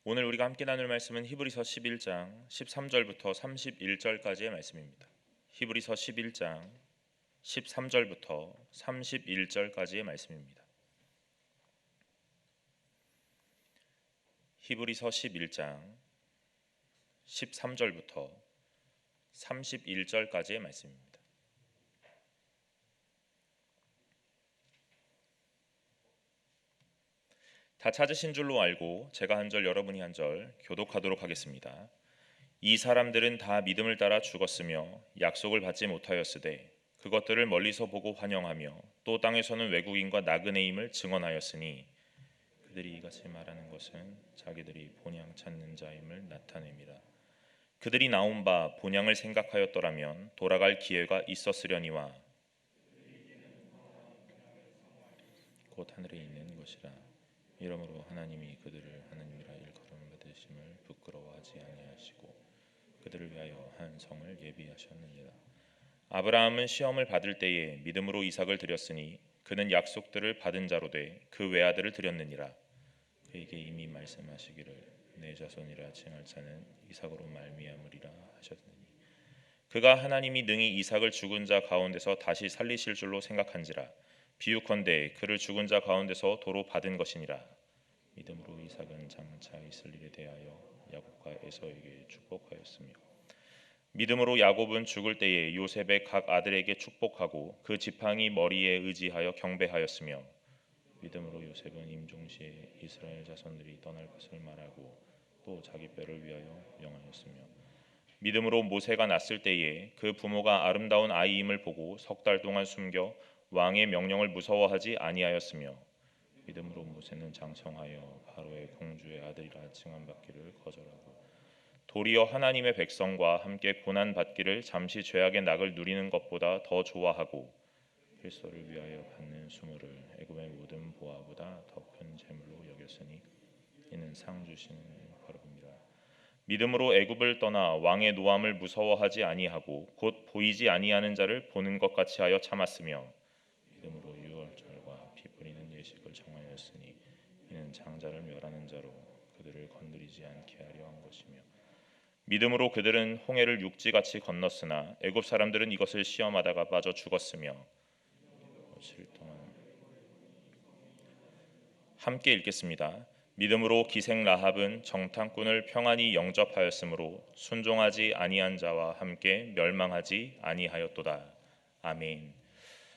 오늘 우리가 함께 나눌 말씀은 히브리서 11장 13절부터 31절까지의 말씀입니다. 히브리서 11장 13절부터 31절까지의 말씀입니다. 히브리서 11장 13절부터 31절까지의 말씀입니다. 다 찾으신 줄로 알고 제가 한 절 여러분이 한 절 교독하도록 하겠습니다. 이 사람들은 다 믿음을 따라 죽었으며 약속을 받지 못하였으되 그것들을 멀리서 보고 환영하며 또 땅에서는 외국인과 나그네임을 증언하였으니 그들이 이같이 말하는 것은 자기들이 본향 찾는 자임을 나타냅니다. 그들이 나온 바 본향을 생각하였더라면 돌아갈 기회가 있었으려니와 곧 하늘에 있는 것이라. 이러므로 하나님이 그들을 하나님이라 일컬음 받으심을 부끄러워하지 아니하시고 그들을 위하여 한 성을 예비하셨느니라. 아브라함은 시험을 받을 때에 믿음으로 이삭을 드렸으니 그는 약속들을 받은 자로 돼 그 외아들을 드렸느니라. 그에게 이미 말씀하시기를 내 자손이라 칭할 자는 이삭으로 말미암으리라 하셨느니 그가 하나님이 능히 이삭을 죽은 자 가운데서 다시 살리실 줄로 생각한지라. 비유컨대 그를 죽은 자 가운데서 도로 받은 것이니라. 믿음으로 이삭은 장차 있을 일에 대하여 야곱과 에서에게 축복하였으며 믿음으로 야곱은 죽을 때에 요셉의 각 아들에게 축복하고 그 지팡이 머리에 의지하여 경배하였으며 믿음으로 요셉은 임종시에 이스라엘 자손들이 떠날 것을 말하고 또 자기 뼈를 위하여 명하였으며 믿음으로 모세가 났을 때에 그 부모가 아름다운 아이임을 보고 석 달 동안 숨겨 왕의 명령을 무서워하지 아니하였으며 믿음으로 모세는 장성하여 바로의 공주의 아들이라 칭함받기를 거절하고 도리어 하나님의 백성과 함께 고난 받기를 잠시 죄악의 낙을 누리는 것보다 더 좋아하고 그리스도를 위하여 받는 수모를 애굽의 모든 보화보다 더 큰 재물로 여겼으니 이는 상 주시는 거룩입니다. 믿음으로 애굽을 떠나 왕의 노함을 무서워하지 아니하고 곧 보이지 아니하는 자를 보는 것 같이 하여 참았으며 믿음으로 유월절과 피 뿌리는 예식을 정하였으니 이는 장자를 멸하는 자로 그들을 건드리지 않게 하려 한 것이며 믿음으로 그들은 홍해를 육지같이 건넜으나 애굽 사람들은 이것을 시험하다가 빠져 죽었으며 7일 동안 함께 읽겠습니다. 믿음으로 기생 라합은 정탐꾼을 평안히 영접하였으므로 순종하지 아니한 자와 함께 멸망하지 아니하였도다. 아멘.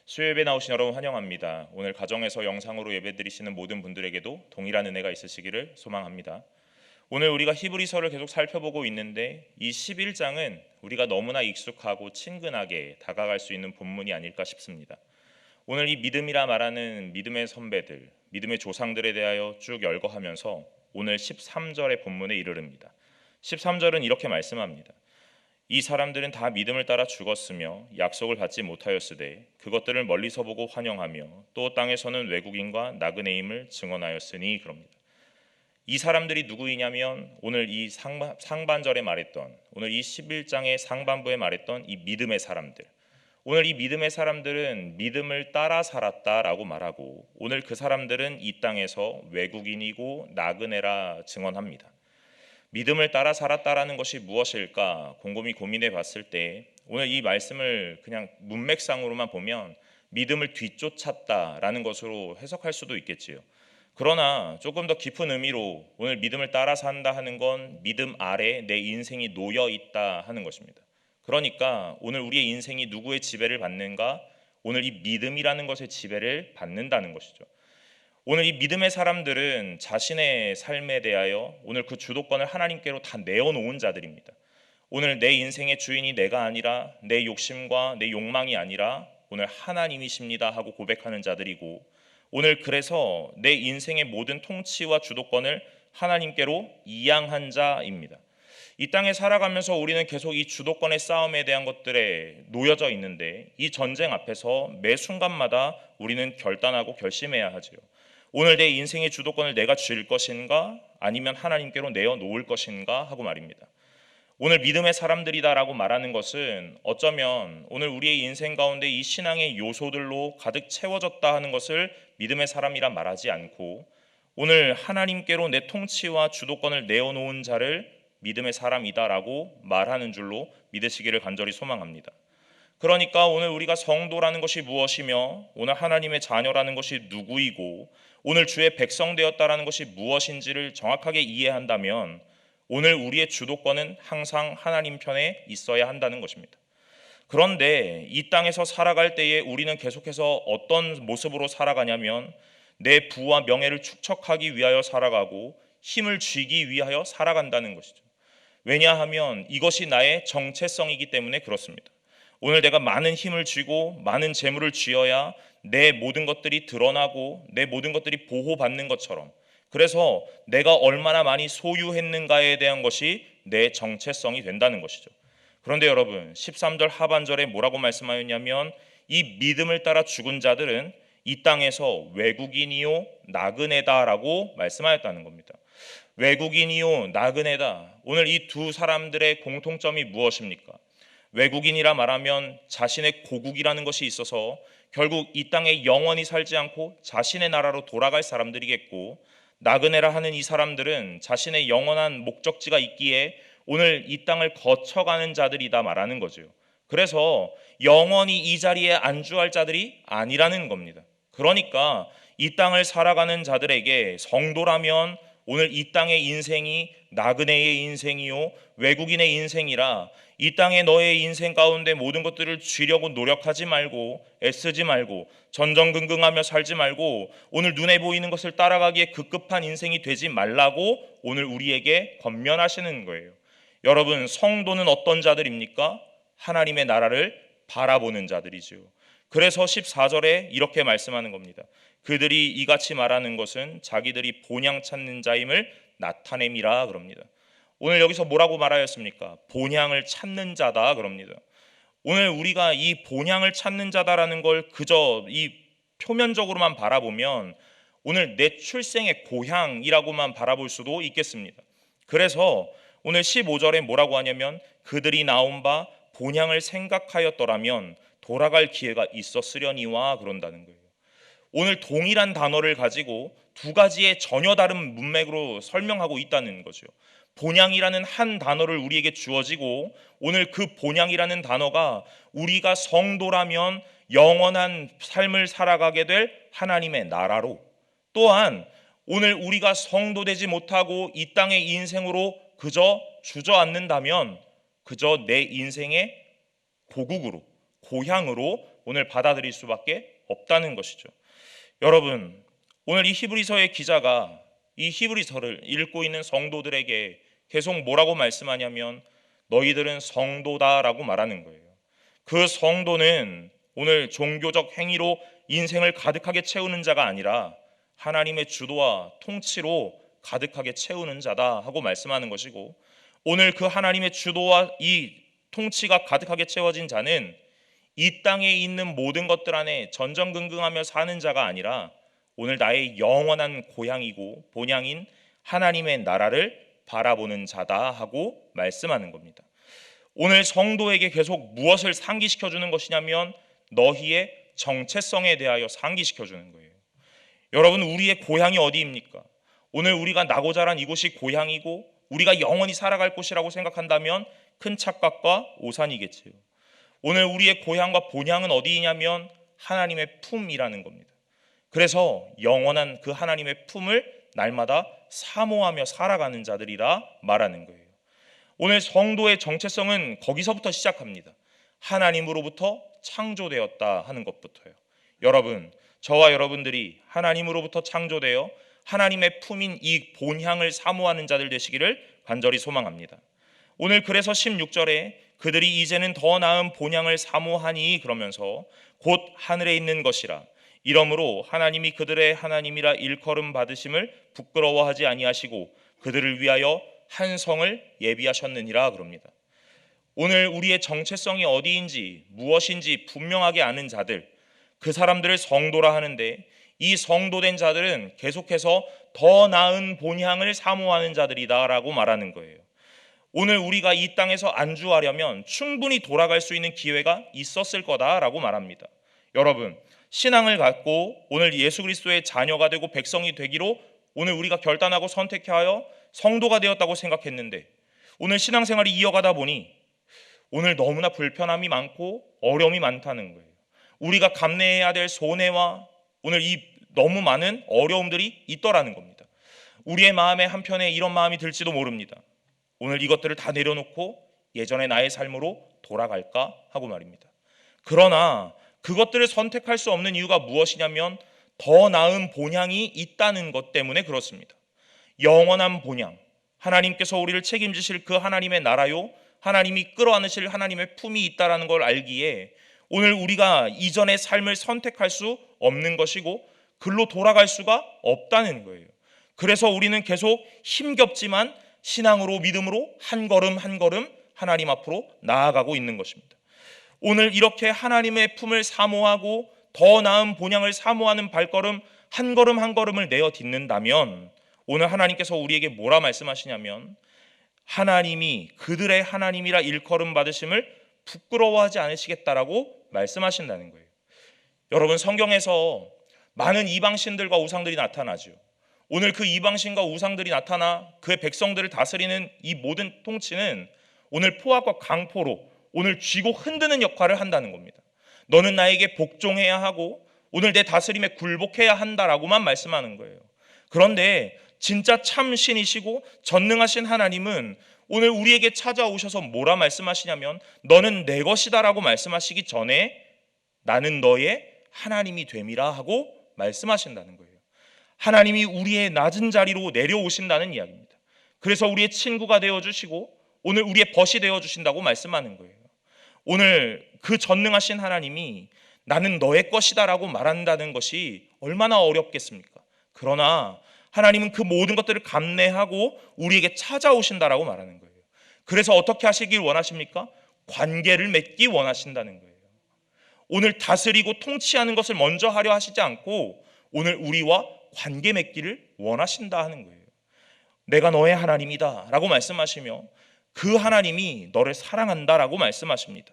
수요예배 나오신 여러분 환영합니다. 오늘 가정에서 영상으로 예배드리시는 모든 분들에게도 동일한 은혜가 있으시기를 소망합니다. 오늘 우리가 히브리서를 계속 살펴보고 있는데 이 11장은 우리가 너무나 익숙하고 친근하게 다가갈 수 있는 본문이 아닐까 싶습니다. 오늘 이 믿음이라 말하는 믿음의 선배들, 믿음의 조상들에 대하여 쭉 열거하면서 오늘 13절의 본문에 이르릅니다. 13절은 이렇게 말씀합니다. 이 사람들은 다 믿음을 따라 죽었으며 약속을 받지 못하였으되 그것들을 멀리서 보고 환영하며 또 땅에서는 외국인과 나그네임을 증언하였으니 그럽니다. 이 사람들이 누구이냐면 오늘 이 상반절에 말했던 오늘 이 11장의 상반부에 말했던 이 믿음의 사람들, 오늘 이 믿음의 사람들은 믿음을 따라 살았다라고 말하고 오늘 그 사람들은 이 땅에서 외국인이고 나그네라 증언합니다. 믿음을 따라 살았다라는 것이 무엇일까 곰곰이 고민해 봤을 때 오늘 이 말씀을 그냥 문맥상으로만 보면 믿음을 뒤쫓았다라는 것으로 해석할 수도 있겠지요. 그러나 조금 더 깊은 의미로 오늘 믿음을 따라 산다 하는 건 믿음 아래 내 인생이 놓여 있다 하는 것입니다. 그러니까 오늘 우리의 인생이 누구의 지배를 받는가? 오늘 이 믿음이라는 것의 지배를 받는다는 것이죠. 오늘 이 믿음의 사람들은 자신의 삶에 대하여 오늘 그 주도권을 하나님께로 다 내어놓은 자들입니다. 오늘 내 인생의 주인이 내가 아니라 내 욕심과 내 욕망이 아니라 오늘 하나님이십니다 하고 고백하는 자들이고 오늘 그래서 내 인생의 모든 통치와 주도권을 하나님께로 이양한 자입니다. 이 땅에 살아가면서 우리는 계속 이 주도권의 싸움에 대한 것들에 놓여져 있는데 이 전쟁 앞에서 매 순간마다 우리는 결단하고 결심해야 하지요. 오늘 내 인생의 주도권을 내가 쥘 것인가 아니면 하나님께로 내어놓을 것인가 하고 말입니다. 오늘 믿음의 사람들이다라고 말하는 것은 어쩌면 오늘 우리의 인생 가운데 이 신앙의 요소들로 가득 채워졌다 하는 것을 믿음의 사람이라 말하지 않고, 오늘 하나님께로 내 통치와 주도권을 내어놓은 자를 믿음의 사람이다라고 말하는 줄로 믿으시기를 간절히 소망합니다. 그러니까 오늘 우리가 성도라는 것이 무엇이며, 오늘 하나님의 자녀라는 것이 누구이고, 오늘 주의 백성 되었다라는 것이 무엇인지를 정확하게 이해한다면 오늘 우리의 주도권은 항상 하나님 편에 있어야 한다는 것입니다. 그런데 이 땅에서 살아갈 때에 우리는 계속해서 어떤 모습으로 살아가냐면, 내 부와 명예를 축적하기 위하여 살아가고 힘을 쥐기 위하여 살아간다는 것이죠. 왜냐하면 이것이 나의 정체성이기 때문에 그렇습니다. 오늘 내가 많은 힘을 쥐고 많은 재물을 쥐어야 내 모든 것들이 드러나고 내 모든 것들이 보호받는 것처럼, 그래서 내가 얼마나 많이 소유했는가에 대한 것이 내 정체성이 된다는 것이죠. 그런데 여러분, 13절 하반절에 뭐라고 말씀하였냐면, 이 믿음을 따라 죽은 자들은 이 땅에서 외국인이요 나그네다라고 말씀하였다는 겁니다. 외국인이요 나그네다. 오늘 이 두 사람들의 공통점이 무엇입니까? 외국인이라 말하면 자신의 고국이라는 것이 있어서 결국 이 땅에 영원히 살지 않고 자신의 나라로 돌아갈 사람들이겠고, 나그네라 하는 이 사람들은 자신의 영원한 목적지가 있기에 오늘 이 땅을 거쳐가는 자들이다 말하는 거죠. 그래서 영원히 이 자리에 안주할 자들이 아니라는 겁니다. 그러니까 이 땅을 살아가는 자들에게 성도라면 오늘 이 땅의 인생이 나그네의 인생이요 외국인의 인생이라, 이 땅에 너의 인생 가운데 모든 것들을 쥐려고 노력하지 말고 애쓰지 말고 전전긍긍하며 살지 말고 오늘 눈에 보이는 것을 따라가기에 급급한 인생이 되지 말라고 오늘 우리에게 권면하시는 거예요. 여러분, 성도는 어떤 자들입니까? 하나님의 나라를 바라보는 자들이죠. 그래서 14절에 이렇게 말씀하는 겁니다. 그들이 이같이 말하는 것은 자기들이 본향 찾는 자임을 나타냄이라 그럽니다. 오늘 여기서 뭐라고 말하였습니까? 본향을 찾는 자다 그럽니다. 오늘 우리가 이 본향을 찾는 자다라는 걸 그저 이 표면적으로만 바라보면 오늘 내 출생의 고향이라고만 바라볼 수도 있겠습니다. 그래서 오늘 15절에 뭐라고 하냐면, 그들이 나온 바 본향을 생각하였더라면 돌아갈 기회가 있었으려니와 그런다는 거예요. 오늘 동일한 단어를 가지고 두 가지의 전혀 다른 문맥으로 설명하고 있다는 거죠. 본향이라는 한 단어를 우리에게 주어지고, 오늘 그 본향이라는 단어가 우리가 성도라면 영원한 삶을 살아가게 될 하나님의 나라로, 또한 오늘 우리가 성도되지 못하고 이 땅의 인생으로 그저 주저앉는다면 그저 내 인생의 고국으로, 고향으로 오늘 받아들일 수밖에 없다는 것이죠. 여러분, 오늘 이 히브리서의 기자가 이 히브리서를 읽고 있는 성도들에게 계속 뭐라고 말씀하냐면, 너희들은 성도다라고 말하는 거예요. 그 성도는 오늘 종교적 행위로 인생을 가득하게 채우는 자가 아니라 하나님의 주도와 통치로 가득하게 채우는 자다 하고 말씀하는 것이고, 오늘 그 하나님의 주도와 이 통치가 가득하게 채워진 자는 이 땅에 있는 모든 것들 안에 전전긍긍하며 사는 자가 아니라 오늘 나의 영원한 고향이고 본향인 하나님의 나라를 바라보는 자다 하고 말씀하는 겁니다. 오늘 성도에게 계속 무엇을 상기시켜 주는 것이냐면, 너희의 정체성에 대하여 상기시켜 주는 거예요. 여러분, 우리의 고향이 어디입니까? 오늘 우리가 나고 자란 이곳이 고향이고 우리가 영원히 살아갈 곳이라고 생각한다면 큰 착각과 오산이겠지요. 오늘 우리의 고향과 본향은 어디냐면 하나님의 품이라는 겁니다. 그래서 영원한 그 하나님의 품을 날마다 사모하며 살아가는 자들이라 말하는 거예요. 오늘 성도의 정체성은 거기서부터 시작합니다. 하나님으로부터 창조되었다 하는 것부터요. 여러분, 저와 여러분들이 하나님으로부터 창조되어 하나님의 품인 이 본향을 사모하는 자들 되시기를 간절히 소망합니다. 오늘 그래서 16절에 그들이 이제는 더 나은 본향을 사모하니 그러면서 곧 하늘에 있는 것이라, 이러므로 하나님이 그들의 하나님이라 일컬음 받으심을 부끄러워하지 아니하시고 그들을 위하여 한 성을 예비하셨느니라 그럽니다. 오늘 우리의 정체성이 어디인지 무엇인지 분명하게 아는 자들, 그 사람들을 성도라 하는데, 이 성도된 자들은 계속해서 더 나은 본향을 사모하는 자들이다라고 말하는 거예요. 오늘 우리가 이 땅에서 안주하려면 충분히 돌아갈 수 있는 기회가 있었을 거다라고 말합니다. 여러분, 신앙을 갖고 오늘 예수 그리스도의 자녀가 되고 백성이 되기로 오늘 우리가 결단하고 선택하여 성도가 되었다고 생각했는데, 오늘 신앙생활이 이어가다 보니 오늘 너무나 불편함이 많고 어려움이 많다는 거예요. 우리가 감내해야 될 손해와 오늘 이 너무 많은 어려움들이 있더라는 겁니다. 우리의 마음에 한편에 이런 마음이 들지도 모릅니다. 오늘 이것들을 다 내려놓고 예전의 나의 삶으로 돌아갈까 하고 말입니다. 그러나 그것들을 선택할 수 없는 이유가 무엇이냐면 더 나은 본향이 있다는 것 때문에 그렇습니다. 영원한 본향, 하나님께서 우리를 책임지실 그 하나님의 나라요, 하나님이 끌어안으실 하나님의 품이 있다는 걸 알기에 오늘 우리가 이전의 삶을 선택할 수 없는 것이고 글로 돌아갈 수가 없다는 거예요. 그래서 우리는 계속 힘겹지만 신앙으로, 믿음으로 한 걸음 한 걸음 하나님 앞으로 나아가고 있는 것입니다. 오늘 이렇게 하나님의 품을 사모하고 더 나은 본향을 사모하는 발걸음 한 걸음 한 걸음을 내어 딛는다면 오늘 하나님께서 우리에게 뭐라 말씀하시냐면 하나님이 그들의 하나님이라 일컬음 받으심을 부끄러워하지 않으시겠다라고 말씀하신다는 거예요. 여러분, 성경에서 많은 이방신들과 우상들이 나타나죠. 오늘 그 이방신과 우상들이 나타나 그의 백성들을 다스리는 이 모든 통치는 오늘 포악과 강포로 오늘 쥐고 흔드는 역할을 한다는 겁니다. 너는 나에게 복종해야 하고 오늘 내 다스림에 굴복해야 한다라고만 말씀하는 거예요. 그런데 진짜 참 신이시고 전능하신 하나님은 오늘 우리에게 찾아오셔서 뭐라 말씀하시냐면 너는 내 것이다라고 말씀하시기 전에 나는 너의 하나님이 됨이라 하고 말씀하신다는 거예요. 하나님이 우리의 낮은 자리로 내려오신다는 이야기입니다. 그래서 우리의 친구가 되어주시고 오늘 우리의 벗이 되어주신다고 말씀하는 거예요. 오늘 그 전능하신 하나님이 나는 너의 것이다 라고 말한다는 것이 얼마나 어렵겠습니까? 그러나 하나님은 그 모든 것들을 감내하고 우리에게 찾아오신다라고 말하는 거예요. 그래서 어떻게 하시길 원하십니까? 관계를 맺기 원하신다는 거예요. 오늘 다스리고 통치하는 것을 먼저 하려 하시지 않고 오늘 우리와 관계 맺기를 원하신다 하는 거예요. 내가 너의 하나님이다 라고 말씀하시며 그 하나님이 너를 사랑한다 라고 말씀하십니다.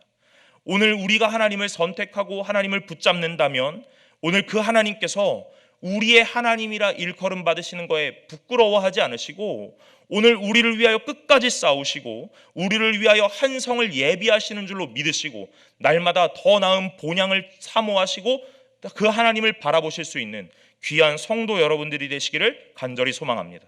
오늘 우리가 하나님을 선택하고 하나님을 붙잡는다면 오늘 그 하나님께서 우리의 하나님이라 일컬음 받으시는 거에 부끄러워하지 않으시고 오늘 우리를 위하여 끝까지 싸우시고 우리를 위하여 한 성을 예비하시는 줄로 믿으시고 날마다 더 나은 본향을 사모하시고 그 하나님을 바라보실 수 있는 귀한 성도 여러분들이 되시기를 간절히 소망합니다.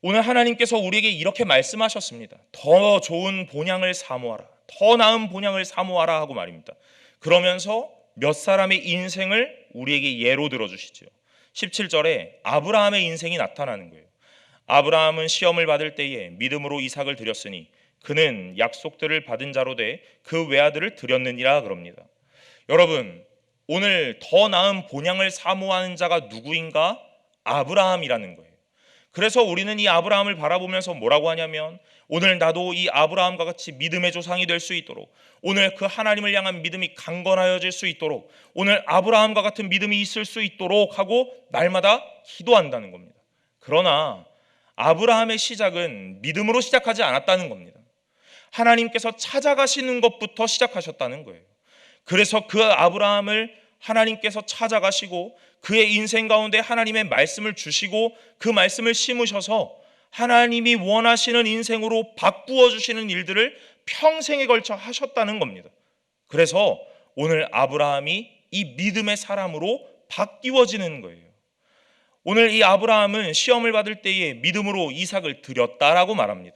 오늘 하나님께서 우리에게 이렇게 말씀하셨습니다. 더 좋은 본향을 사모하라, 더 나은 본향을 사모하라 하고 말입니다. 그러면서 몇 사람의 인생을 우리에게 예로 들어주시죠. 17절에 아브라함의 인생이 나타나는 거예요. 아브라함은 시험을 받을 때에 믿음으로 이삭을 드렸으니 그는 약속들을 받은 자로 돼 그 외아들을 드렸느니라 그럽니다. 여러분, 오늘 더 나은 본향을 사모하는 자가 누구인가? 아브라함이라는 거예요. 그래서 우리는 이 아브라함을 바라보면서 뭐라고 하냐면 오늘 나도 이 아브라함과 같이 믿음의 조상이 될 수 있도록 오늘 그 하나님을 향한 믿음이 강건하여질 수 있도록 오늘 아브라함과 같은 믿음이 있을 수 있도록 하고 날마다 기도한다는 겁니다. 그러나 아브라함의 시작은 믿음으로 시작하지 않았다는 겁니다. 하나님께서 찾아가시는 것부터 시작하셨다는 거예요. 그래서 그 아브라함을 하나님께서 찾아가시고 그의 인생 가운데 하나님의 말씀을 주시고 그 말씀을 심으셔서 하나님이 원하시는 인생으로 바꾸어 주시는 일들을 평생에 걸쳐 하셨다는 겁니다. 그래서 오늘 아브라함이 이 믿음의 사람으로 바뀌어지는 거예요. 오늘 이 아브라함은 시험을 받을 때에 믿음으로 이삭을 드렸다라고 말합니다.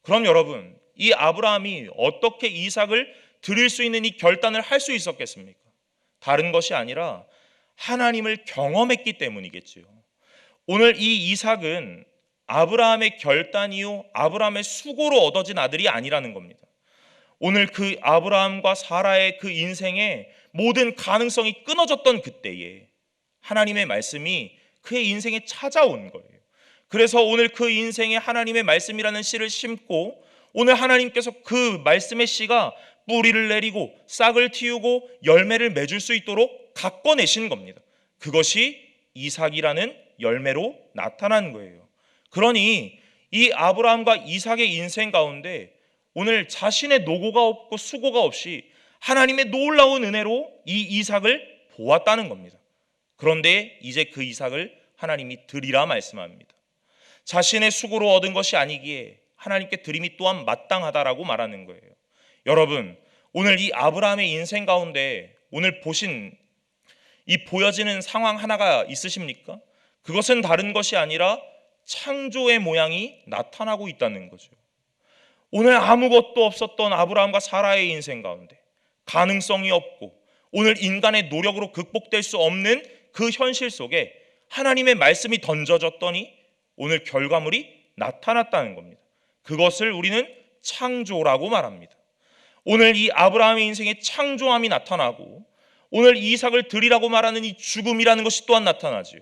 그럼 여러분, 이 아브라함이 어떻게 이삭을 드릴 수 있는 이 결단을 할 수 있었겠습니까? 다른 것이 아니라 하나님을 경험했기 때문이겠지요. 오늘 이 이삭은 아브라함의 결단이요 아브라함의 수고로 얻어진 아들이 아니라는 겁니다. 오늘 그 아브라함과 사라의 그 인생의 모든 가능성이 끊어졌던 그때에 하나님의 말씀이 그의 인생에 찾아온 거예요. 그래서 오늘 그 인생에 하나님의 말씀이라는 씨를 심고 오늘 하나님께서 그 말씀의 씨가 뿌리를 내리고 싹을 틔우고 열매를 맺을 수 있도록 가꿔내신 겁니다. 그것이 이삭이라는 열매로 나타난 거예요. 그러니 이 아브라함과 이삭의 인생 가운데 오늘 자신의 노고가 없고 수고가 없이 하나님의 놀라운 은혜로 이 이삭을 보았다는 겁니다. 그런데 이제 그 이삭을 하나님이 드리라 말씀합니다. 자신의 수고로 얻은 것이 아니기에 하나님께 드림이 또한 마땅하다라고 말하는 거예요. 여러분, 오늘 이 아브라함의 인생 가운데 오늘 보신 이 보여지는 상황 하나가 있으십니까? 그것은 다른 것이 아니라 창조의 모양이 나타나고 있다는 거죠. 오늘 아무것도 없었던 아브라함과 사라의 인생 가운데 가능성이 없고 오늘 인간의 노력으로 극복될 수 없는 그 현실 속에 하나님의 말씀이 던져졌더니 오늘 결과물이 나타났다는 겁니다. 그것을 우리는 창조라고 말합니다. 오늘 이 아브라함의 인생에 창조함이 나타나고 오늘 이삭을 드리라고 말하는 이 죽음이라는 것이 또한 나타나지요.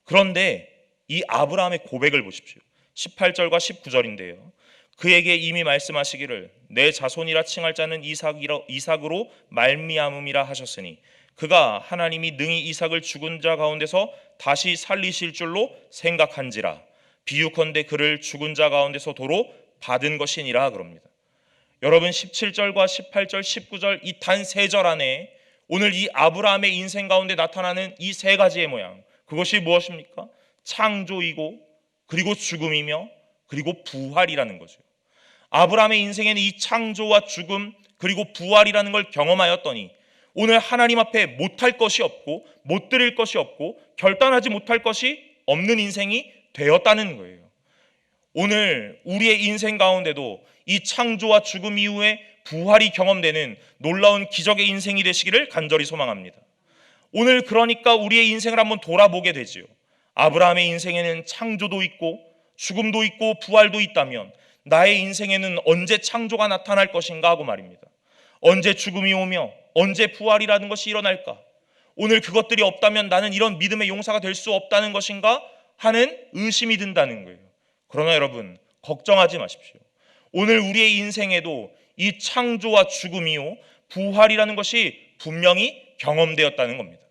그런데 이 아브라함의 고백을 보십시오. 18절과 19절인데요. 그에게 이미 말씀하시기를 내 자손이라 칭할 자는 이삭으로 말미암음이라 하셨으니 그가 하나님이 능히 이삭을 죽은 자 가운데서 다시 살리실 줄로 생각한지라 비유컨대 그를 죽은 자 가운데서 도로 받은 것이니라 그럽니다. 여러분 17절과 18절 19절 이 단 3절 안에 오늘 이 아브라함의 인생 가운데 나타나는 이 3가지의 모양, 그것이 무엇입니까? 창조이고 그리고 죽음이며 그리고 부활이라는 거죠. 아브라함의 인생에는 이 창조와 죽음 그리고 부활이라는 걸 경험하였더니 오늘 하나님 앞에 못할 것이 없고 못 드릴 것이 없고 결단하지 못할 것이 없는 인생이 되었다는 거예요. 오늘 우리의 인생 가운데도 이 창조와 죽음 이후에 부활이 경험되는 놀라운 기적의 인생이 되시기를 간절히 소망합니다. 오늘 그러니까 우리의 인생을 한번 돌아보게 되지요. 아브라함의 인생에는 창조도 있고 죽음도 있고 부활도 있다면 나의 인생에는 언제 창조가 나타날 것인가 하고 말입니다. 언제 죽음이 오며 언제 부활이라는 것이 일어날까? 오늘 그것들이 없다면 나는 이런 믿음의 용사가 될 수 없다는 것인가 하는 의심이 든다는 거예요. 그러나 여러분 걱정하지 마십시오. 오늘 우리의 인생에도 이 창조와 죽음이요 부활이라는 것이 분명히 경험되었다는 겁니다.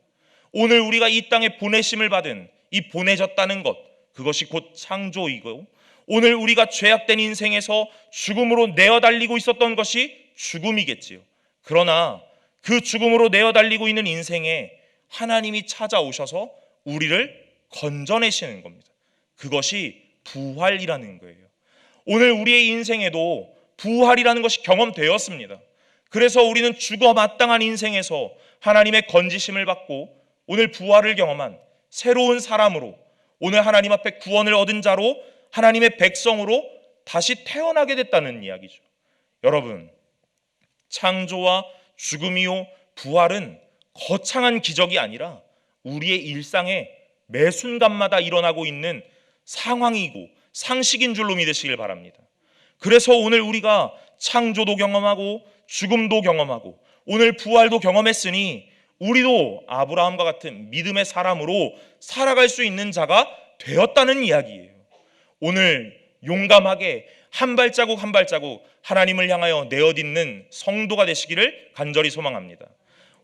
오늘 우리가 이 땅에 보내심을 받은 이 보내졌다는 것, 그것이 곧 창조이고 오늘 우리가 죄악된 인생에서 죽음으로 내어달리고 있었던 것이 죽음이겠지요. 그러나 그 죽음으로 내어달리고 있는 인생에 하나님이 찾아오셔서 우리를 건져내시는 겁니다. 그것이 부활이라는 거예요. 오늘 우리의 인생에도 부활이라는 것이 경험되었습니다. 그래서 우리는 죽어 마땅한 인생에서 하나님의 건지심을 받고 오늘 부활을 경험한 새로운 사람으로 오늘 하나님 앞에 구원을 얻은 자로 하나님의 백성으로 다시 태어나게 됐다는 이야기죠. 여러분, 창조와 죽음이요 부활은 거창한 기적이 아니라 우리의 일상에 매 순간마다 일어나고 있는 상황이고 상식인 줄로 믿으시길 바랍니다. 그래서 오늘 우리가 창조도 경험하고 죽음도 경험하고 오늘 부활도 경험했으니 우리도 아브라함과 같은 믿음의 사람으로 살아갈 수 있는 자가 되었다는 이야기예요. 오늘 용감하게 한 발자국 한 발자국 하나님을 향하여 내어딛는 성도가 되시기를 간절히 소망합니다.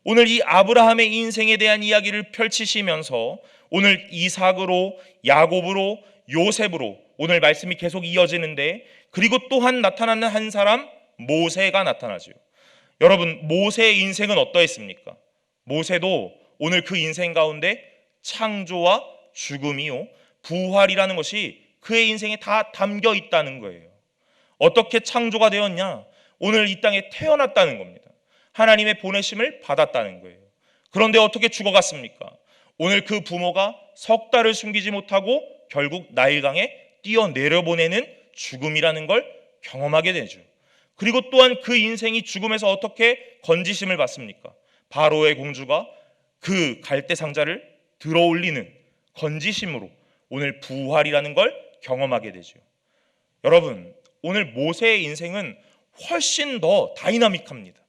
오늘 이 아브라함의 인생에 대한 이야기를 펼치시면서 오늘 이삭으로 야곱으로 요셉으로 오늘 말씀이 계속 이어지는데 그리고 또한 나타나는 한 사람 모세가 나타나죠. 여러분 모세의 인생은 어떠했습니까? 모세도 오늘 그 인생 가운데 창조와 죽음이요 부활이라는 것이 그의 인생에 다 담겨 있다는 거예요. 어떻게 창조가 되었냐? 오늘 이 땅에 태어났다는 겁니다. 하나님의 보내심을 받았다는 거예요. 그런데 어떻게 죽어갔습니까? 오늘 그 부모가 석 달을 숨기지 못하고 결국 나일강에 뛰어내려보내는 죽음이라는 걸 경험하게 되죠. 그리고 또한 그 인생이 죽음에서 어떻게 건지심을 받습니까? 바로의 공주가 그 갈대 상자를 들어올리는 건지심으로 오늘 부활이라는 걸 경험하게 되죠. 여러분 오늘 모세의 인생은 훨씬 더 다이나믹합니다.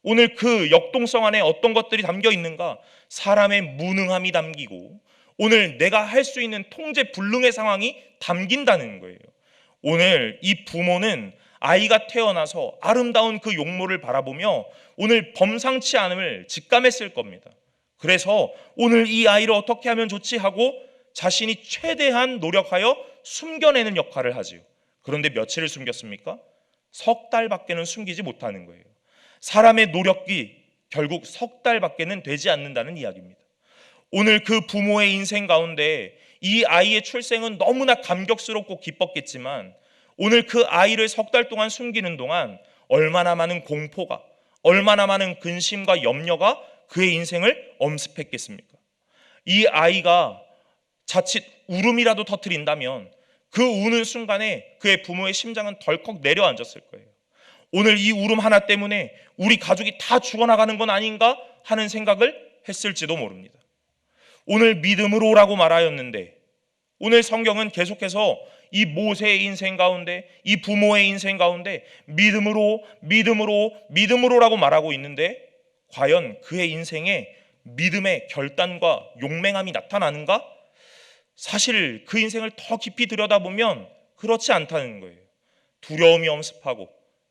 오늘 그 역동성 안에 어떤 것들이 담겨 있는가? 사람의 무능함이 담기고 오늘 내가 할 수 있는 통제불능의 상황이 담긴다는 거예요. 오늘 이 부모는 아이가 태어나서 아름다운 그 용모를 바라보며 오늘 범상치 않음을 직감했을 겁니다. 그래서 오늘 이 아이를 어떻게 하면 좋지 하고 자신이 최대한 노력하여 숨겨내는 역할을 하지요. 그런데 며칠을 숨겼습니까? 석 달밖에는 숨기지 못하는 거예요. 사람의 노력이 결국 석 달밖에는 되지 않는다는 이야기입니다. 오늘 그 부모의 인생 가운데 이 아이의 출생은 너무나 감격스럽고 기뻤겠지만 오늘 그 아이를 석 달 동안 숨기는 동안 얼마나 많은 공포가, 얼마나 많은 근심과 염려가 그의 인생을 엄습했겠습니까? 이 아이가 자칫 울음이라도 터뜨린다면 그 우는 순간에 그의 부모의 심장은 덜컥 내려앉았을 거예요. 오늘 이 울음 하나 때문에 우리 가족이 다 죽어나가는 건 아닌가 하는 생각을 했을지도 모릅니다. 오늘 믿음으로라고 말하였는데 오늘 성경은 계속해서 이 모세의 인생 가운데, 이 부모의 인생 가운데 믿음으로라고 말하고 있는데 과연 그의 인생에 믿음의 결단과 용맹함이 나타나는가? 사실 그 인생을 더 깊이 들여다보면 그렇지 않다는 거예요. 두려움이 엄습하고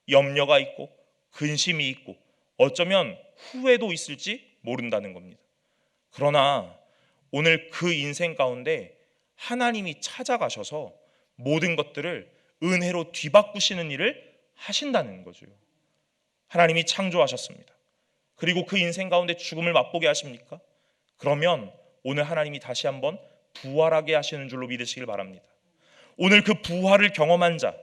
염려가 있고 근심이 있고 어쩌면 후회도 있을지 모른다는 겁니다. 그러나 오늘 그 인생 가운데 하나님이 찾아가셔서 모든 것들을 은혜로 뒤바꾸시는 일을 하신다는 거죠. 하나님이 창조하셨습니다. 그리고 그 인생 가운데 죽음을 맛보게 하십니까? 그러면 오늘 하나님이 다시 한번 부활하게 하시는 줄로 믿으시길 바랍니다. 오늘 그 부활을 경험한 자,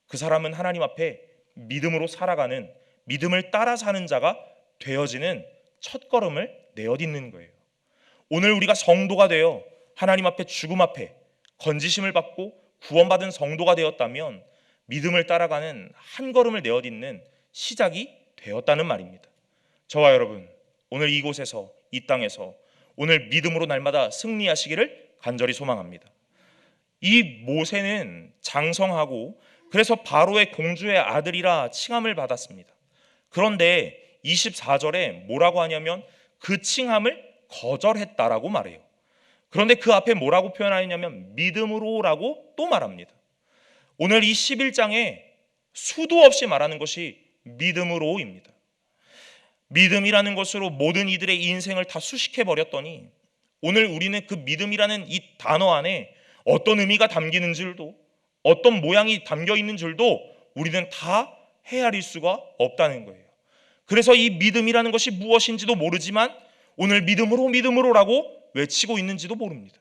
그 사람은 하나님 앞에 믿음으로 살아가는, 믿음을 따라 사는 자가 되어지는 첫걸음을 내어딛는 거예요. 오늘 우리가 성도가 되어 하나님 앞에 죽음 앞에 건지심을 받고 구원받은 성도가 되었다면 믿음을 따라가는 한 걸음을 내어딛는 시작이 되었다는 말입니다. 저와 여러분, 오늘 이곳에서, 이 땅에서 오늘 믿음으로 날마다 승리하시기를 간절히 소망합니다. 이 모세는 장성하고 그래서 바로의 공주의 아들이라 칭함을 받았습니다. 그런데 24절에 뭐라고 하냐면 그 칭함을 거절했다라고 말해요. 그런데 그 앞에 뭐라고 표현하냐면 믿음으로라고 또 말합니다. 오늘 이 11장에 수도 없이 말하는 것이 믿음으로입니다. 믿음이라는 것으로 모든 이들의 인생을 다 수식해 버렸더니 오늘 우리는 그 믿음이라는 이 단어 안에 어떤 의미가 담기는 줄도 어떤 모양이 담겨 있는 줄도 우리는 다 헤아릴 수가 없다는 거예요. 그래서 이 믿음이라는 것이 무엇인지도 모르지만 오늘 믿음으로라고 외치고 있는지도 모릅니다.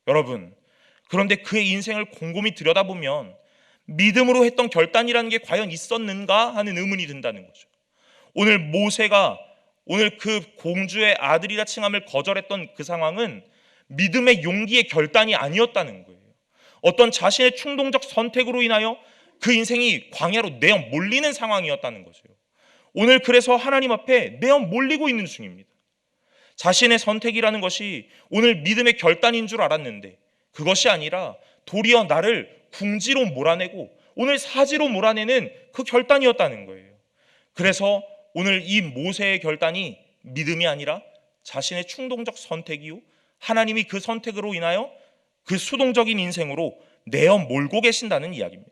여러분, 그런데 그의 인생을 곰곰이 들여다보면 믿음으로 했던 결단이라는 게 과연 있었는가 하는 의문이 든다는 거죠. 오늘 모세가 오늘 그 공주의 아들이라 칭함을 거절했던 그 상황은 믿음의 용기의 결단이 아니었다는 거예요. 어떤 자신의 충동적 선택으로 인하여 그 인생이 광야로 내어 몰리는 상황이었다는 거죠. 오늘 그래서 하나님 앞에 내어 몰리고 있는 중입니다. 자신의 선택이라는 것이 오늘 믿음의 결단인 줄 알았는데 그것이 아니라 도리어 나를 궁지로 몰아내고 오늘 사지로 몰아내는 그 결단이었다는 거예요. 그래서 오늘 이 모세의 결단이 믿음이 아니라 자신의 충동적 선택이요, 하나님이 그 선택으로 인하여 그 수동적인 인생으로 내어 몰고 계신다는 이야기입니다.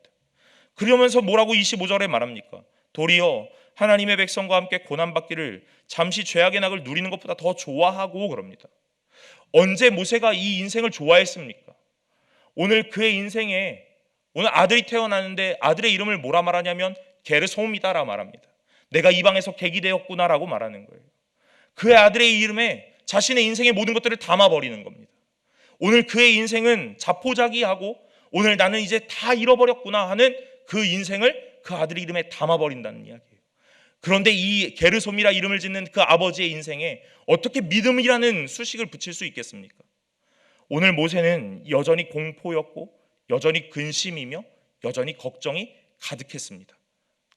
그러면서 뭐라고 25절에 말합니까? 도리어 하나님의 백성과 함께 고난받기를 잠시 죄악의 낙을 누리는 것보다 더 좋아하고 그럽니다. 언제 모세가 이 인생을 좋아했습니까? 오늘 그의 인생에 오늘 아들이 태어나는데 아들의 이름을 뭐라 말하냐면 게르솜이다라 말합니다. 내가 이방에서 객이 되었구나라고 말하는 거예요. 그의 아들의 이름에 자신의 인생의 모든 것들을 담아버리는 겁니다. 오늘 그의 인생은 자포자기하고 오늘 나는 이제 다 잃어버렸구나 하는 그 인생을 그 아들의 이름에 담아버린다는 이야기예요. 그런데 이 게르솜이라 이름을 짓는 그 아버지의 인생에 어떻게 믿음이라는 수식을 붙일 수 있겠습니까? 오늘 모세는 여전히 공포였고 여전히 근심이며 여전히 걱정이 가득했습니다.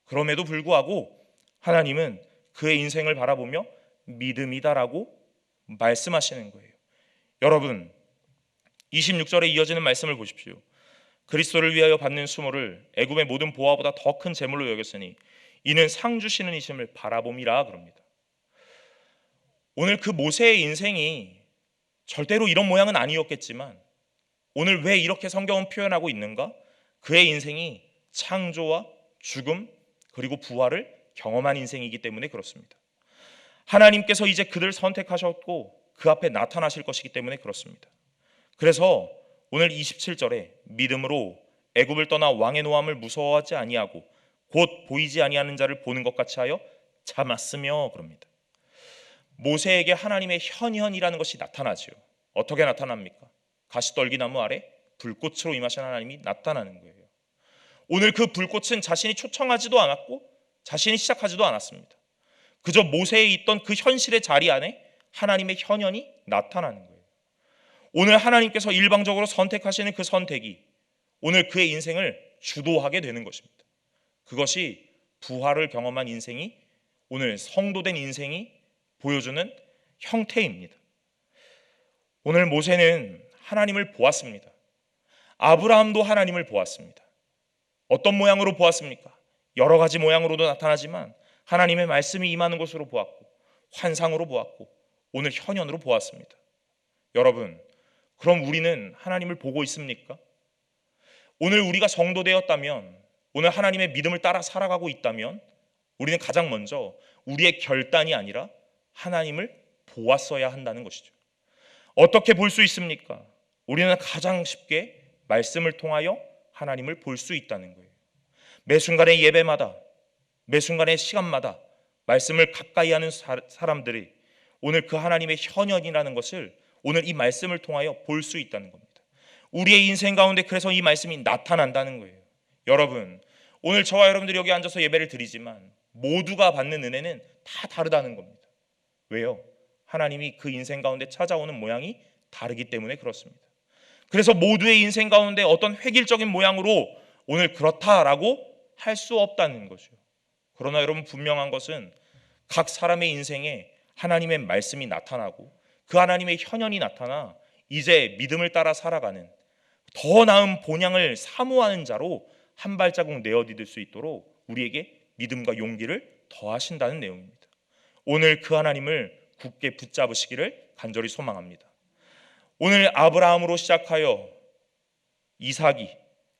그럼에도 불구하고 하나님은 그의 인생을 바라보며 믿음이다라고 말씀하시는 거예요. 여러분, 26절에 이어지는 말씀을 보십시오. 그리스도를 위하여 받는 수모를 애굽의 모든 보화보다 더 큰 재물로 여겼으니 이는 상 주시는 이심을 바라봄이라 그럽니다. 오늘 그 모세의 인생이 절대로 이런 모양은 아니었겠지만 오늘 왜 이렇게 성경은 표현하고 있는가? 그의 인생이 창조와 죽음 그리고 부활을 경험한 인생이기 때문에 그렇습니다. 하나님께서 이제 그들을 선택하셨고 그 앞에 나타나실 것이기 때문에 그렇습니다. 그래서 오늘 27절에 믿음으로 애굽을 떠나 왕의 노함을 무서워하지 아니하고 곧 보이지 아니하는 자를 보는 것 같이 하여 참았으며 그럽니다. 모세에게 하나님의 현현이라는 것이 나타나지요. 어떻게 나타납니까? 가시떨기나무 아래 불꽃으로 임하신 하나님이 나타나는 거예요. 오늘 그 불꽃은 자신이 초청하지도 않았고 자신이 시작하지도 않았습니다. 그저 모세에 있던 그 현실의 자리 안에 하나님의 현현이 나타나는 거예요. 오늘 하나님께서 일방적으로 선택하시는 그 선택이 오늘 그의 인생을 주도하게 되는 것입니다. 그것이 부활을 경험한 인생이, 오늘 성도된 인생이 보여주는 형태입니다. 오늘 모세는 하나님을 보았습니다. 아브라함도 하나님을 보았습니다. 어떤 모양으로 보았습니까? 여러 가지 모양으로도 나타나지만 하나님의 말씀이 임하는 것으로 보았고, 환상으로 보았고, 오늘 현현으로 보았습니다. 여러분, 그럼 우리는 하나님을 보고 있습니까? 오늘 우리가 성도 되었다면, 오늘 하나님의 믿음을 따라 살아가고 있다면 우리는 가장 먼저 우리의 결단이 아니라 하나님을 보았어야 한다는 것이죠. 어떻게 볼 수 있습니까? 우리는 가장 쉽게 말씀을 통하여 하나님을 볼 수 있다는 거예요. 매 순간의 예배마다, 매 순간의 시간마다 말씀을 가까이 하는 사람들이 오늘 그 하나님의 현현이라는 것을 오늘 이 말씀을 통하여 볼 수 있다는 겁니다. 우리의 인생 가운데 그래서 이 말씀이 나타난다는 거예요. 여러분, 오늘 저와 여러분들이 여기 앉아서 예배를 드리지만 모두가 받는 은혜는 다 다르다는 겁니다. 왜요? 하나님이 그 인생 가운데 찾아오는 모양이 다르기 때문에 그렇습니다. 그래서 모두의 인생 가운데 어떤 획일적인 모양으로 오늘 그렇다라고 할 수 없다는 거죠. 그러나 여러분, 분명한 것은 각 사람의 인생에 하나님의 말씀이 나타나고 그 하나님의 현현이 나타나 이제 믿음을 따라 살아가는 더 나은 본향을 사모하는 자로 한 발자국 내어디딜 수 있도록 우리에게 믿음과 용기를 더하신다는 내용입니다. 오늘 그 하나님을 굳게 붙잡으시기를 간절히 소망합니다. 오늘 아브라함으로 시작하여 이삭이,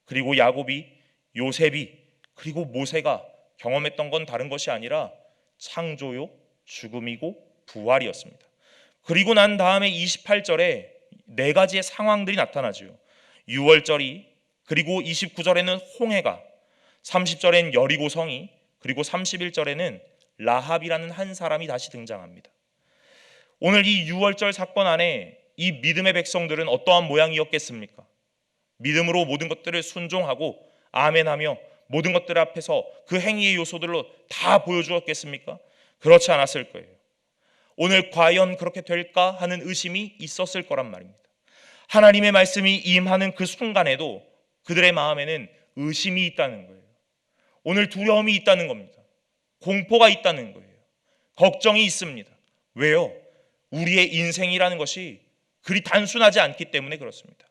그리고 야곱이, 요셉이, 그리고 모세가 경험했던 건 다른 것이 아니라 창조요, 죽음이고 부활이었습니다. 그리고 난 다음에 28절에 네 가지의 상황들이 나타나죠. 유월절이, 그리고 29절에는 홍해가, 30절에는 여리고성이, 그리고 31절에는 라합이라는 한 사람이 다시 등장합니다. 오늘 이 유월절 사건 안에 이 믿음의 백성들은 어떠한 모양이었겠습니까? 믿음으로 모든 것들을 순종하고 아멘하며 모든 것들 앞에서 그 행위의 요소들로 다 보여주었겠습니까? 그렇지 않았을 거예요. 오늘 과연 그렇게 될까 하는 의심이 있었을 거란 말입니다. 하나님의 말씀이 임하는 그 순간에도 그들의 마음에는 의심이 있다는 거예요. 오늘 두려움이 있다는 겁니다. 공포가 있다는 거예요. 걱정이 있습니다. 왜요? 우리의 인생이라는 것이 그리 단순하지 않기 때문에 그렇습니다.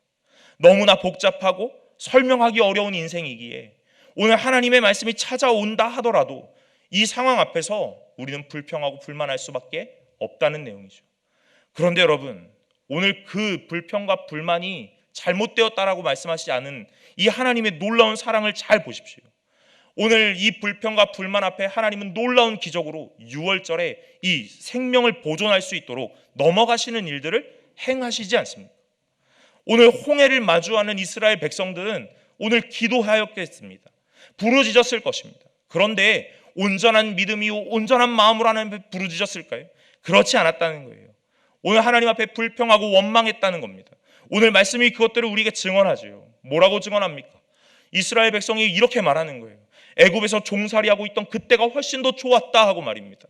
너무나 복잡하고 설명하기 어려운 인생이기에 오늘 하나님의 말씀이 찾아온다 하더라도 이 상황 앞에서 우리는 불평하고 불만할 수밖에 없다는 내용이죠. 그런데 여러분, 오늘 그 불평과 불만이 잘못되었다라고 말씀하시지 않은 이 하나님의 놀라운 사랑을 잘 보십시오. 오늘 이 불평과 불만 앞에 하나님은 놀라운 기적으로 6월절에 이 생명을 보존할 수 있도록 넘어가시는 일들을 행하시지 않습니까? 오늘 홍해를 마주하는 이스라엘 백성들은 오늘 기도하였겠습니다. 부르짖었을 것입니다. 그런데 온전한 믿음이요 온전한 마음으로 하나님 앞에 부르짖었을까요? 그렇지 않았다는 거예요. 오늘 하나님 앞에 불평하고 원망했다는 겁니다. 오늘 말씀이 그것들을 우리에게 증언하죠. 뭐라고 증언합니까? 이스라엘 백성이 이렇게 말하는 거예요. 애굽에서 종살이하고 있던 그때가 훨씬 더 좋았다 하고 말입니다.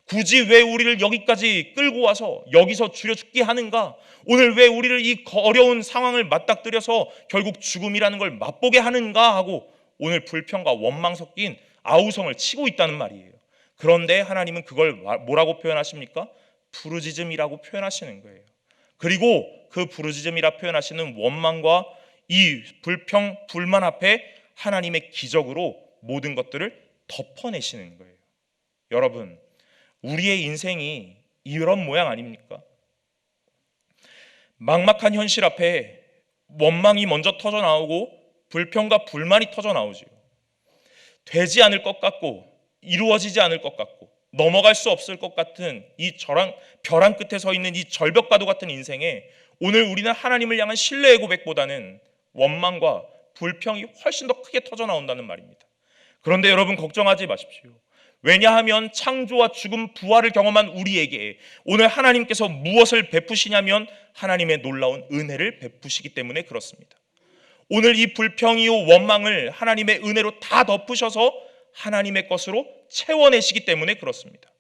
굳이 왜 우리를 여기까지 끌고 와서 여기서 죽여 죽게 하는가? 오늘 왜 우리를 이 어려운 상황을 맞닥뜨려서 결국 죽음이라는 걸 맛보게 하는가 하고 오늘 불평과 원망 섞인 아우성을 치고 있다는 말이에요. 그런데 하나님은 그걸 뭐라고 표현하십니까? 부르짖음이라고 표현하시는 거예요. 그리고 그 부르짖음이라 표현하시는 원망과 이 불평, 불만 앞에 하나님의 기적으로 모든 것들을 덮어내시는 거예요. 여러분, 우리의 인생이 이런 모양 아닙니까? 막막한 현실 앞에 원망이 먼저 터져 나오고 불평과 불만이 터져 나오지요. 되지 않을 것 같고 이루어지지 않을 것 같고 넘어갈 수 없을 것 같은 이 벼랑 끝에 서 있는 이 절벽과도 같은 인생에 오늘 우리는 하나님을 향한 신뢰의 고백보다는 원망과 불평이 훨씬 더 크게 터져 나온다는 말입니다. 그런데 여러분 걱정하지 마십시오. 왜냐하면 창조와 죽음, 부활을 경험한 우리에게 오늘 하나님께서 무엇을 베푸시냐면 하나님의 놀라운 은혜를 베푸시기 때문에 그렇습니다. 오늘 이 불평이요 원망을 하나님의 은혜로 다 덮으셔서 하나님의 것으로 채워내시기 때문에 그렇습니다.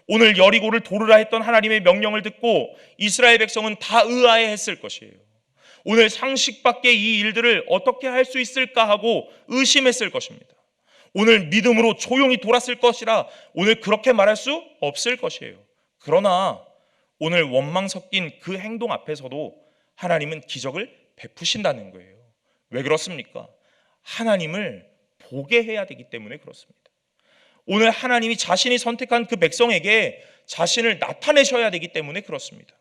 오늘 여리고를 도르라 했던 하나님의 명령을 듣고 이스라엘 백성은 다 의아해했을 것이에요. 오늘 상식 밖의 이 일들을 어떻게 할 수 있을까 하고 의심했을 것입니다. 오늘 믿음으로 조용히 돌았을 것이라 오늘 그렇게 말할 수 없을 것이에요. 그러나 오늘 원망 섞인 그 행동 앞에서도 하나님은 기적을 베푸신다는 거예요. 왜 그렇습니까? 하나님을 보게 해야 되기 때문에 그렇습니다. 오늘 하나님이 자신이 선택한 그 백성에게 자신을 나타내셔야 되기 때문에 그렇습니다.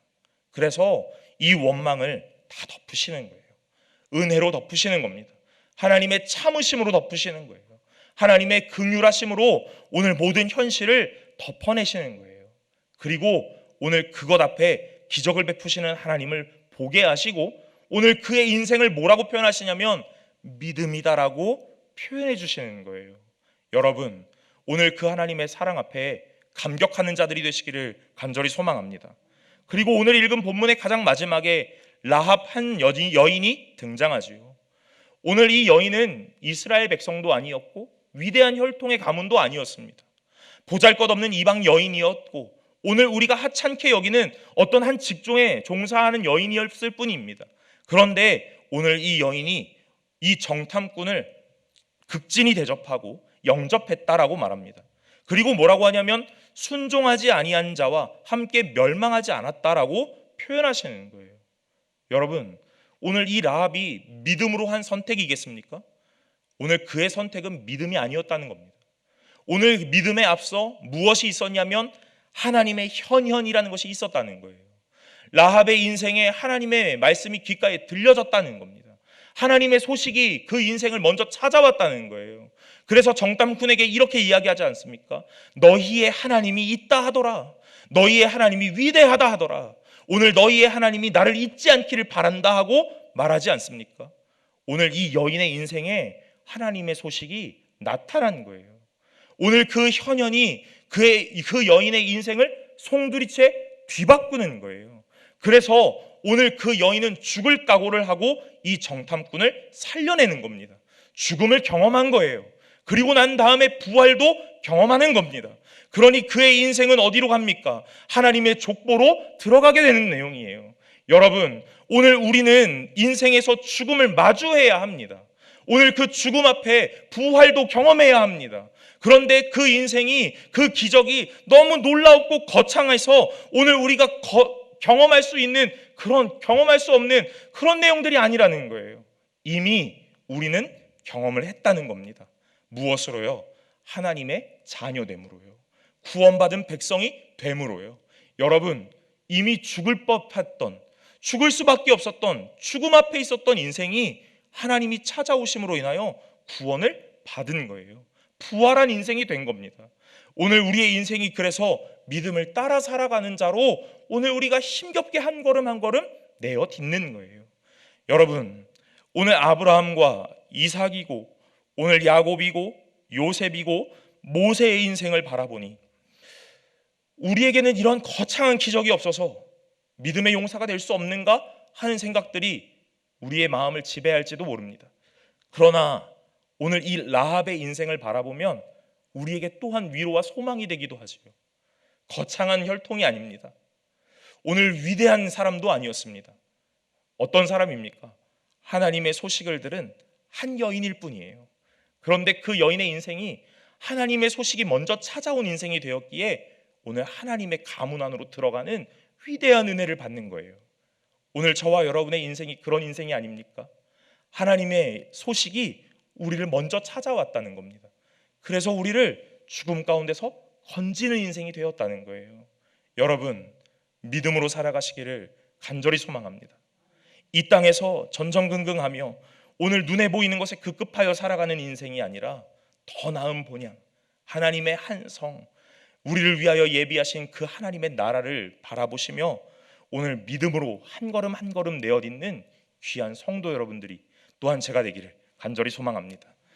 그래서 이 원망을 다 덮으시는 거예요. 은혜로 덮으시는 겁니다. 하나님의 참으심으로 덮으시는 거예요. 하나님의 긍휼하심으로 오늘 모든 현실을 덮어내시는 거예요. 그리고 오늘 그것 앞에 기적을 베푸시는 하나님을 보게 하시고 오늘 그의 인생을 뭐라고 표현하시냐면 믿음이다라고 표현해 주시는 거예요. 여러분, 오늘 그 하나님의 사랑 앞에 감격하는 자들이 되시기를 간절히 소망합니다. 그리고 오늘 읽은 본문의 가장 마지막에 라합 한 여인이 등장하지요. 오늘 이 여인은 이스라엘 백성도 아니었고 위대한 혈통의 가문도 아니었습니다. 보잘것없는 이방 여인이었고 오늘 우리가 하찮게 여기는 어떤 한 직종에 종사하는 여인이었을 뿐입니다. 그런데 오늘 이 여인이 이 정탐꾼을 극진히 대접하고 영접했다라고 말합니다. 그리고 뭐라고 하냐면 순종하지 아니한 자와 함께 멸망하지 않았다라고 표현하시는 거예요. 여러분, 오늘 이 라합이 믿음으로 한 선택이겠습니까? 오늘 그의 선택은 믿음이 아니었다는 겁니다. 오늘 믿음에 앞서 무엇이 있었냐면 하나님의 현현이라는 것이 있었다는 거예요. 라합의 인생에 하나님의 말씀이 귓가에 들려졌다는 겁니다. 하나님의 소식이 그 인생을 먼저 찾아왔다는 거예요. 그래서 정탐꾼에게 이렇게 이야기하지 않습니까? 너희의 하나님이 있다 하더라. 너희의 하나님이 위대하다 하더라. 오늘 너희의 하나님이 나를 잊지 않기를 바란다 하고 말하지 않습니까? 오늘 이 여인의 인생에 하나님의 소식이 나타난 거예요. 오늘 그 현현이 그 여인의 인생을 송두리째 뒤바꾸는 거예요. 그래서 오늘 그 여인은 죽을 각오를 하고 이 정탐꾼을 살려내는 겁니다. 죽음을 경험한 거예요. 그리고 난 다음에 부활도 경험하는 겁니다. 그러니 그의 인생은 어디로 갑니까? 하나님의 족보로 들어가게 되는 내용이에요. 여러분, 오늘 우리는 인생에서 죽음을 마주해야 합니다. 오늘 그 죽음 앞에 부활도 경험해야 합니다. 그런데 그 인생이, 그 기적이 너무 놀랍고 거창해서 오늘 우리가 경험할 수 있는 경험할 수 없는 그런 내용들이 아니라는 거예요. 이미 우리는 경험을 했다는 겁니다. 무엇으로요? 하나님의 자녀됨으로요. 구원받은 백성이 됨으로요. 여러분, 이미 죽을 법했던, 죽을 수밖에 없었던, 죽음 앞에 있었던 인생이 하나님이 찾아오심으로 인하여 구원을 받은 거예요. 부활한 인생이 된 겁니다. 오늘 우리의 인생이 그래서 믿음을 따라 살아가는 자로 오늘 우리가 힘겹게 한 걸음 한 걸음 내어 딛는 거예요. 여러분, 오늘 아브라함과 이삭이고 오늘 야곱이고 요셉이고 모세의 인생을 바라보니 우리에게는 이런 거창한 기적이 없어서 믿음의 용사가 될 수 없는가 하는 생각들이 우리의 마음을 지배할지도 모릅니다. 그러나 오늘 이 라합의 인생을 바라보면 우리에게 또한 위로와 소망이 되기도 하지요. 거창한 혈통이 아닙니다. 오늘 위대한 사람도 아니었습니다. 어떤 사람입니까? 하나님의 소식을 들은 한 여인일 뿐이에요. 그런데 그 여인의 인생이 하나님의 소식이 먼저 찾아온 인생이 되었기에 오늘 하나님의 가문 안으로 들어가는 위대한 은혜를 받는 거예요. 오늘 저와 여러분의 인생이 그런 인생이 아닙니까? 하나님의 소식이 우리를 먼저 찾아왔다는 겁니다. 그래서 우리를 죽음 가운데서 건지는 인생이 되었다는 거예요. 여러분, 믿음으로 살아가시기를 간절히 소망합니다. 이 땅에서 전전긍긍하며 오늘 눈에 보이는 것에 급급하여 살아가는 인생이 아니라 더 나은 본향, 하나님의 한 성, 우리를 위하여 예비하신 그 하나님의 나라를 바라보시며 오늘 믿음으로 한 걸음 한 걸음 내어딛는 귀한 성도 여러분들이 또한 제가 되기를 간절히 소망합니다.